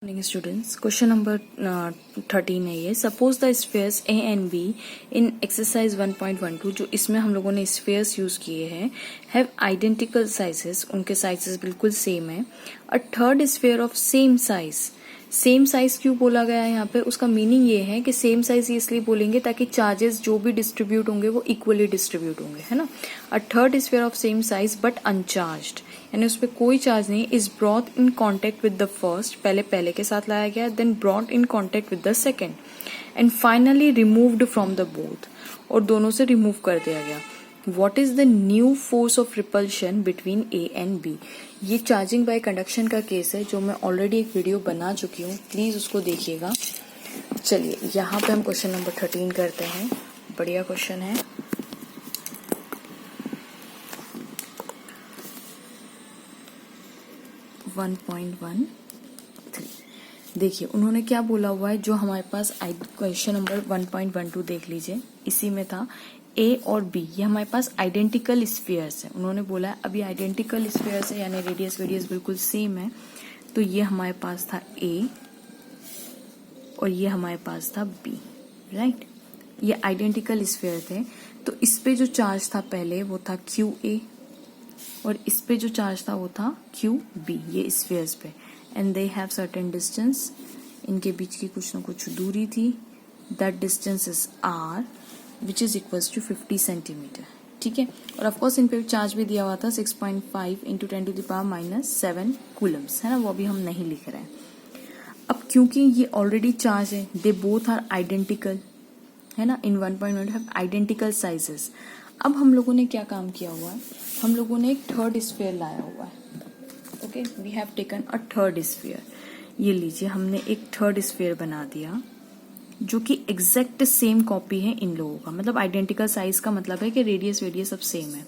Morning students, question number 13 है ये। Suppose the spheres A and be in exercise 1.12, जो इसमें हम लोगों ने स्फीयर्स यूज किए हैं, हैव आइडेंटिकल साइजेस, उनके साइजेस बिल्कुल सेम है। अ third sphere of same size, same size क्यों बोला गया है यहाँ पे, उसका मीनिंग ये है कि सेम साइज इसलिए बोलेंगे ताकि चार्जेस जो भी डिस्ट्रीब्यूट होंगे वो इक्वली डिस्ट्रीब्यूट होंगे, है ना। A third sphere of same size but uncharged, यानी उस पर कोई चार्ज नहीं, is brought in contact with the first, पहले के साथ लाया गया, then brought in contact with the second, and finally removed from the both, और दोनों से रिमूव कर दिया गया। What is the new force of repulsion between A and B? ये चार्जिंग बाय कंडक्शन का केस है, जो मैं ऑलरेडी एक वीडियो बना चुकी हूँ, प्लीज उसको देखिएगा। चलिए यहाँ पे हम क्वेश्चन नंबर 13 करते हैं। बढ़िया क्वेश्चन है। देखिए उन्होंने क्या बोला हुआ है, जो हमारे पास क्वेश्चन नंबर 1.12 देख लीजिए, इसी में था ए और बी, ये हमारे पास आइडेंटिकल स्फीयर्स है। उन्होंने बोला है अभी आइडेंटिकल स्फीयर्स है, यानी रेडियस बिल्कुल सेम है। तो ये हमारे पास था ए और ये हमारे पास था बी, राइट। ये आइडेंटिकल स्फीयर थे। तो इस पे जो चार्ज था पहले वो था क्यू ए, और इस पे जो चार्ज था वो था क्यू बी, ये स्फीयर्स पे, and they have certain distance, इनके बीच की कुछ ना कुछ दूरी थी। That distance is R which is equals to 50 centimetre, ठीक है। और ऑफकोर्स इन पे चार्ज भी दिया हुआ था 6.5 इंटू 10⁻⁻7 कूलम्स, है ना, वो भी हम नहीं लिख रहे हैं। अब क्योंकि ये ऑलरेडी चार्ज है, दे बोथ आर आइडेंटिकल, है ना, इन 1.1 हैव आइडेंटिकल साइजेस। अब हम लोगों ने क्या काम किया हुआ है, हम लोगों ने एक थर्ड स्फीयर लाया हुआ है। Okay, we have taken a third sphere. ये लीजिए, हमने एक थर्ड स्फीयर बना दिया जो कि एग्जैक्ट सेम कॉपी है इन लोगों का, मतलब आइडेंटिकल साइज का मतलब है कि रेडियस सब सेम है।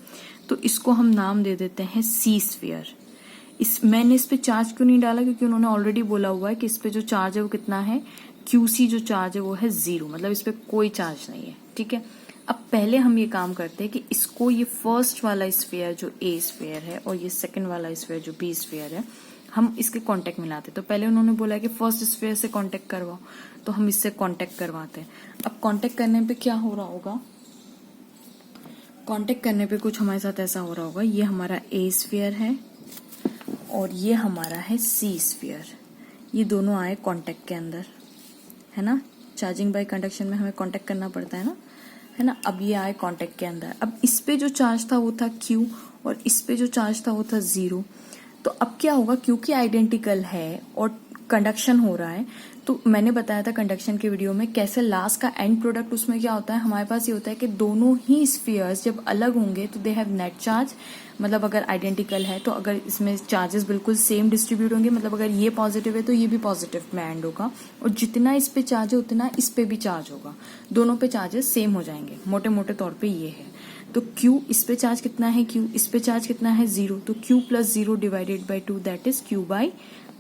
तो इसको हम नाम दे देते हैं सी स्फीयर। मैंने इस पे चार्ज क्यों नहीं डाला, क्योंकि उन्होंने ऑलरेडी बोला हुआ है कि इस पे जो चार्ज है वो कितना है, क्यूसी जो चार्ज है वो है 0, मतलब इस पे कोई चार्ज नहीं है, ठीक है। अब पहले हम ये काम करते हैं कि इसको, ये फर्स्ट वाला स्फीयर जो ए स्फीयर है और ये सेकंड वाला स्फीयर जो बी स्फीयर है, हम इसके कांटेक्ट मिलाते। तो पहले उन्होंने बोला कि फर्स्ट स्फीयर से कांटेक्ट करवाओ, तो हम इससे कांटेक्ट करवाते हैं। अब कांटेक्ट करने पे क्या हो रहा होगा, कांटेक्ट करने पे कुछ हमारे साथ ऐसा हो रहा होगा, ये हमारा ए स्फीयर है और ये हमारा है सी स्फीयर, ये दोनों आए कांटेक्ट के अंदर, है ना। चार्जिंग बाय कंडक्शन में हमें कांटेक्ट करना पड़ता है ना, है ना। अब ये आए कांटेक्ट के अंदर। अब इस पे जो चार्ज था वो था Q और इस पे जो चार्ज था वो था 0। तो अब क्या होगा, क्योंकि आइडेंटिकल है और कंडक्शन हो रहा है, तो मैंने बताया था कंडक्शन के वीडियो में कैसे लास्ट का एंड प्रोडक्ट, उसमें क्या होता है, हमारे पास ये होता है कि दोनों ही स्फीयर्स जब अलग होंगे तो दे हैव नेट चार्ज, मतलब अगर आइडेंटिकल है तो अगर इसमें चार्जेस बिल्कुल सेम डिस्ट्रीब्यूट होंगे, मतलब अगर ये पॉजिटिव है तो ये भी पॉजिटिव में एंड होगा, और जितना इस पे चार्ज है उतना इस पे भी चार्ज होगा, दोनों पे चार्जेस सेम हो जाएंगे, मोटे मोटे तौर पे ये है। तो Q, इस पे चार्ज कितना है Q, इस पे चार्ज कितना है 0, तो Q plus 0 divided by 2 that is Q by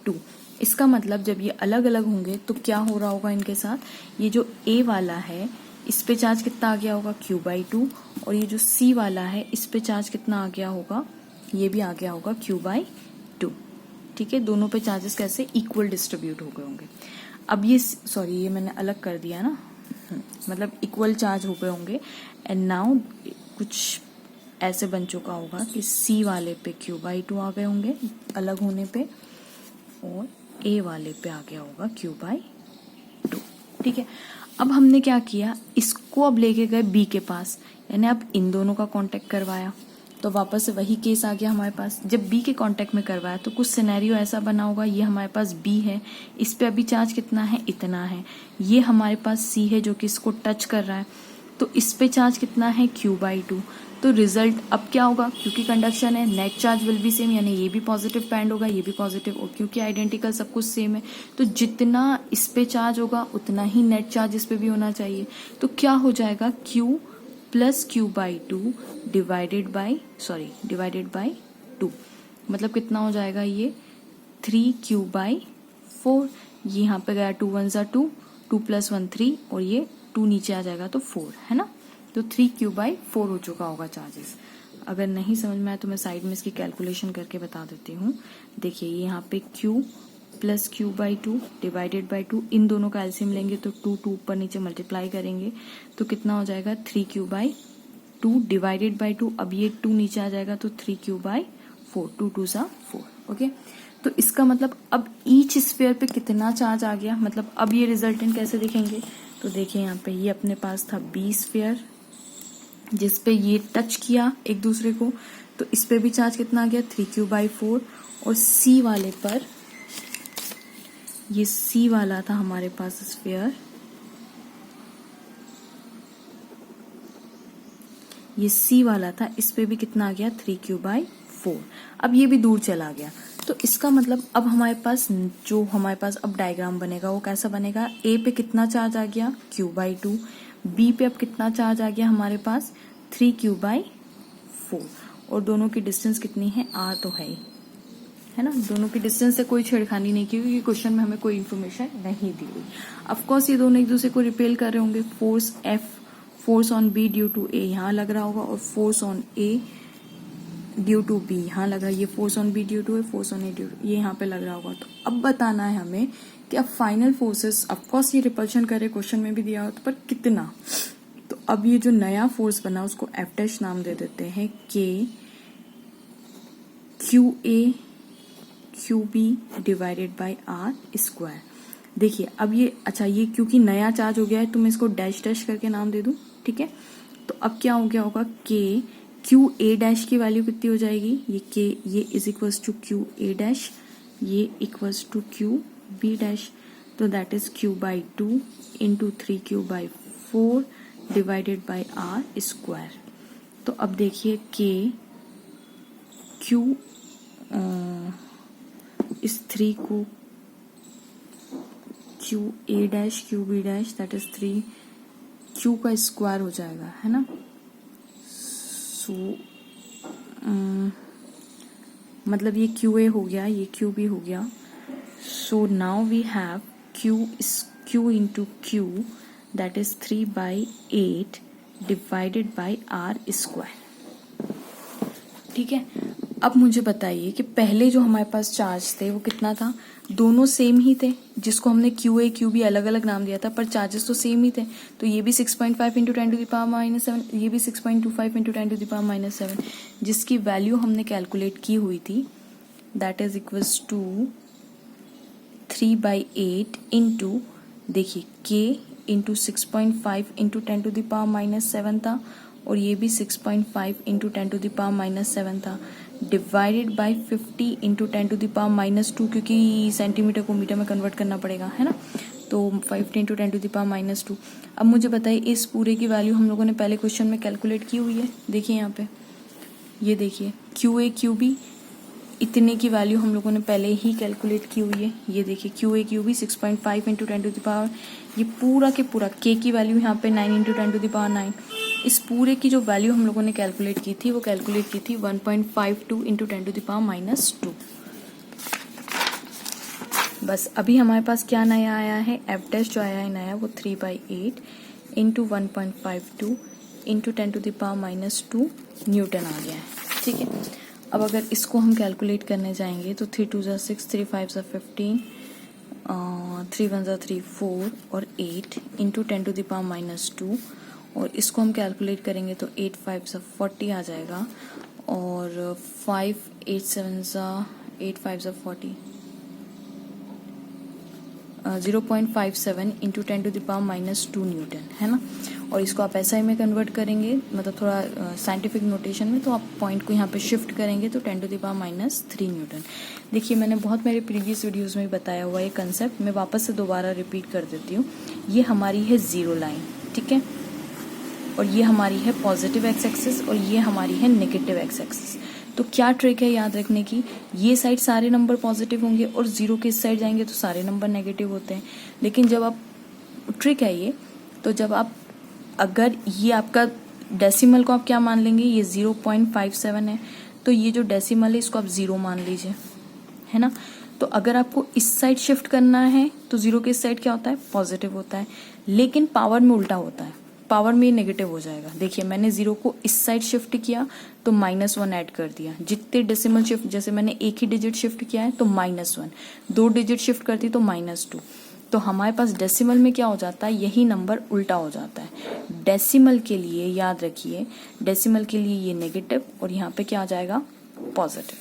2। इसका मतलब जब ये अलग अलग होंगे तो क्या हो रहा होगा इनके साथ, ये जो A वाला है इस पे चार्ज कितना आ गया होगा Q बाई 2, और ये जो C वाला है इस पे चार्ज कितना आ गया होगा, ये भी आ गया होगा Q बाई 2, ठीक है। दोनों पे चार्जेस कैसे इक्वल डिस्ट्रीब्यूट हो गए होंगे। अब ये, सॉरी ये मैंने अलग कर दिया ना, मतलब इक्वल चार्ज हो गए होंगे। एंड नाउ कुछ ऐसे बन चुका होगा कि C वाले पे Q बाई 2 आ गए होंगे अलग होने पे, और A वाले पे आ गया होगा Q बाई 2, ठीक है। अब हमने क्या किया, इसको अब लेके गए B के पास, यानी अब इन दोनों का कांटेक्ट करवाया, तो वापस से वही केस आ गया हमारे पास। जब B के कांटेक्ट में करवाया तो कुछ सिनेरियो ऐसा बना होगा, ये हमारे पास B है, इस पे अभी चार्ज कितना है, इतना है, ये हमारे पास C है जो कि इसको टच कर रहा है, तो इस पे चार्ज कितना है Q बाई 2। तो रिजल्ट अब क्या होगा, क्योंकि कंडक्शन है net charge will be same, यानी ये भी पॉजिटिव पैंड होगा, ये भी पॉजिटिव, और क्योंकि आइडेंटिकल सब कुछ सेम है तो जितना इस पे चार्ज होगा उतना ही नेट चार्ज इस पे भी होना चाहिए। तो क्या हो जाएगा, Q plus Q by 2 divided by 2, मतलब कितना हो जाएगा ये 3Q बाई 4। ये यहाँ पे गया 2 1 ज़ा 2, 2 प्लस 1 3, और ये 2 नीचे आ जाएगा तो 4, है ना। तो 3Q बाई 4 हो चुका होगा चार्जेस। अगर नहीं समझ में आया तो मैं साइड में इसकी कैलकुलेशन करके बता देती हूँ। देखिए ये यहाँ पे Q plus q by two divided by two, इन दोनों का एलसीएम लेंगे तो टू ऊपर नीचे मल्टीप्लाई करेंगे तो कितना हो जाएगा 3q by two divided by to, अब ये 2 नीचे आ जाएगा तो 3q बाई 4, 2 2 सा 4। ओके, तो इसका मतलब अब ईच स्फीयर पे कितना चार्ज आ गया, मतलब अब ये रिजल्टेंट कैसे दिखेंगे, तो देखिए यहाँ पे ये अपने पास था बी स्फीयर जिस पे ये टच किया एक दूसरे को, तो इस पे भी चार्ज कितना आ गया 3q बाई 4, और सी वाले पर, ये सी वाला था हमारे पास स्फीयर, ये सी वाला था, इस पे भी कितना आ गया 3q बाई 4। अब ये भी दूर चला गया, तो इसका मतलब अब हमारे पास जो हमारे पास अब डायग्राम बनेगा वो कैसा बनेगा, ए पे कितना चार्ज आ गया q बाई 2, बी पे अब कितना चार्ज आ गया हमारे पास 3q बाई 4, और दोनों की डिस्टेंस कितनी है r तो है ना, दोनों की डिस्टेंस से कोई छेड़खानी नहीं की क्योंकि क्वेश्चन में हमें कोई इन्फॉर्मेशन नहीं दी हुई। ऑफ कोर्स ये दोनों एक दूसरे को रिपेल कर रहे होंगे, force F, force on b due to a यहाँ लग रहा होगा, और force on a due to b यहाँ लग रहा है, ये force on b due to है, force on a due to ये यहाँ पे लग रहा होगा। तो अब बताना है हमें कि अब फाइनल फोर्सेस, ऑफकोर्स ये रिपल्शन करे क्वेश्चन में भी दिया होता, पर कितना, तो अब ये जो नया फोर्स बना उसको F डैश नाम दे देते हैं, K Q A Q B divided by are square. देखिए अब ये, अच्छा ये क्योंकि नया चार्ज हो गया है तो मैं इसको डैश डैश करके नाम दे दूं, ठीक है, तो अब क्या हो गया होगा के क्यू ए डैश की वैल्यू कितनी हो जाएगी, ये के ये is equals to q a dash, ये equals to q b dash, तो that is q by 2 into 3q by 4 divided by are square. तो अब देखिए के क्यू इस 3 को q a dash q b dash that is 3 q का square हो जाएगा, है ना, सो मतलब ये क्यू ए हो गया, ये क्यू बी हो गया, so now we have Q into Q that is 3 by 8 divided by are square. ठीक है, अब मुझे बताइए कि पहले जो हमारे पास चार्ज थे वो कितना था, दोनों सेम ही थे, जिसको हमने क्यू ए क्यू बी अलग अलग नाम दिया था, पर चार्जेस तो सेम ही थे, तो ये भी 6.5 into 10 to the power minus 7, ये भी 6.25 into 10 to the power minus 7, जिसकी वैल्यू हमने कैलकुलेट की हुई थी, that is equals to 3 by 8 into, देखिए K into 6.5 into 10 to the power minus 7 था, और ये भी 6.5 into 10 to the power minus 7 था, divided by 50 into 10 to the power minus 2, क्योंकि सेंटीमीटर को मीटर में कन्वर्ट करना पड़ेगा, है ना, तो 50 into 10 to the power minus 2। अब मुझे बताइए इस पूरे की वैल्यू हम लोगों ने पहले क्वेश्चन में कैलकुलेट की हुई है, देखिए यहाँ पे, ये देखिए क्यू ए क्यू बी इतने की वैल्यू हम लोगों ने पहले ही कैलकुलेट की हुई है, ये देखिए Q A Q B 6.5 into 10 to the power, ये पूरा के पूरा के की वैल्यू यहाँ पे 9 इंटू 10 टू द पावर 9, इस पूरे की जो वैल्यू हम लोगों ने कैलकुलेट की थी वो कैलकुलेट की थी 1.52 into 10 to the power minus 2। बस अभी हमारे पास क्या नया आया है, एफ डैश जो आया है नया वो 3 by 8 into 1.52 into 10 to the power minus 2 newton आ गया है। ठीक है, अब अगर इसको हम कैलकुलेट करने जाएंगे तो 3 2 6 3 5 15 3 1 3 4 और 8 into 10 to the power minus 2, और इसको हम कैलकुलेट करेंगे तो 8 5 40 आ जाएगा, और 5 8 7 8 5 40 0.57 into 10 to the power minus 2 newton, है ना, और इसको आप एसआई में कन्वर्ट करेंगे, मतलब थोड़ा साइंटिफिक नोटेशन में, तो आप पॉइंट को यहाँ पे शिफ्ट करेंगे तो 10 to the power minus 3 newton. देखिए मैंने बहुत मेरे प्रीवियस वीडियोस में बताया हुआ ये कंसेप्ट, मैं वापस से दोबारा रिपीट कर देती हूँ। ये हमारी है जीरो लाइन, ठीक है, और ये हमारी है पॉजिटिव एक्स एक्सिस, और ये हमारी है नेगेटिव एक्स एक्सिस। तो क्या ट्रिक है याद रखने की, ये साइड सारे नंबर पॉजिटिव होंगे और जीरो के इस साइड जाएंगे तो सारे नंबर नेगेटिव होते हैं। लेकिन जब आप, ट्रिक है ये, तो जब आप, अगर ये आपका डेसिमल को आप क्या मान लेंगे, ये 0.57 है, तो ये जो डेसिमल है इसको आप 0 मान लीजिए, है ना, तो अगर आपको इस साइड शिफ्ट करना है तो जीरो के इस साइड क्या होता है, पॉजिटिव होता है, लेकिन पावर में उल्टा होता है, पावर में नेगेटिव हो जाएगा। देखिए मैंने 0 को इस साइड शिफ्ट किया तो -1 ऐड कर दिया। जितने डेसिमल शिफ्ट, जैसे मैंने एक ही डिजिट शिफ्ट किया है तो -1, 2 डिजिट शिफ्ट करती तो -2। तो हमारे पास डेसिमल में क्या हो जाता है, यही नंबर उल्टा हो जाता है। डेसिमल के लिए याद रखिए, डेसिमल के लिए ये नेगेटिव और यहाँ पे क्या आ जाएगा, पॉजिटिव।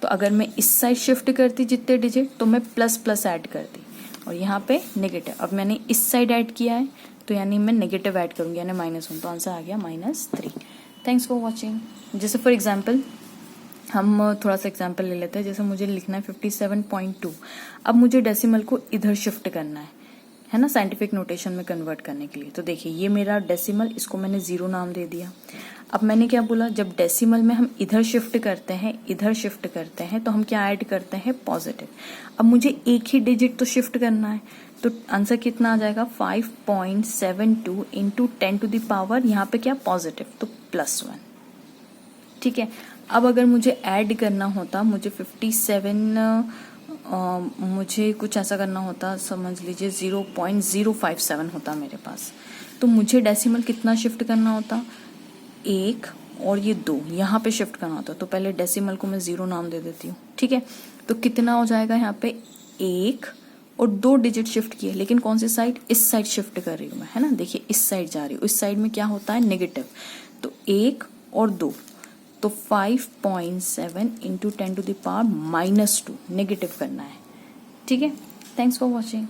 तो अगर मैं इस साइड शिफ्ट करती जितने डिजिट तो मैं प्लस ऐड करती और यहाँ पे नेगेटिव। अब मैंने इस साइड ऐड किया है तो यानी मैं नेगेटिव ऐड करूंगी, यानी -1, तो आंसर आ गया -3। Thanks for watching. जैसे फॉर एग्जांपल हम थोड़ा सा एग्जांपल ले लेते हैं। जैसे मुझे लिखना है 57.2। अब मुझे डेसिमल को इधर शिफ्ट करना है ना, साइंटिफिक नोटेशन में कन्वर्ट करने के लिए। तो देखिए ये मेरा डेसिमल, इसको मैंने 0 नाम दे दिया। अब मैंने क्या बोला, जब डेसिमल में हम इधर शिफ्ट करते हैं तो हम क्या ऐड करते हैं, पॉजिटिव। अब मुझे एक ही डिजिट तो शिफ्ट करना है, तो आंसर कितना आ जाएगा, 5.72 इंटू 10 टू द पावर, यहाँ पे क्या पॉजिटिव, तो +1। ठीक है। अब अगर मुझे ऐड करना होता, मुझे 57 मुझे कुछ ऐसा करना होता, समझ लीजिए 0.057 होता मेरे पास, तो मुझे डेसिमल कितना शिफ्ट करना होता, 1 और ये 2 यहाँ पे शिफ्ट करना होता। तो पहले डेसिमल को मैं 0 नाम दे देती हूँ। ठीक है, तो कितना हो जाएगा यहाँ पे, 1 और 2 डिजिट शिफ्ट किए, लेकिन कौन सी साइड, इस साइड शिफ्ट कर रही हूँ मैं, है ना। देखिए इस साइड जा रही हूँ, इस साइड में क्या होता है, नेगेटिव। तो 1 और 2, तो 5.7 into 10 to the power -2 negative करना है। ठीक है, थैंक्स फॉर वॉचिंग।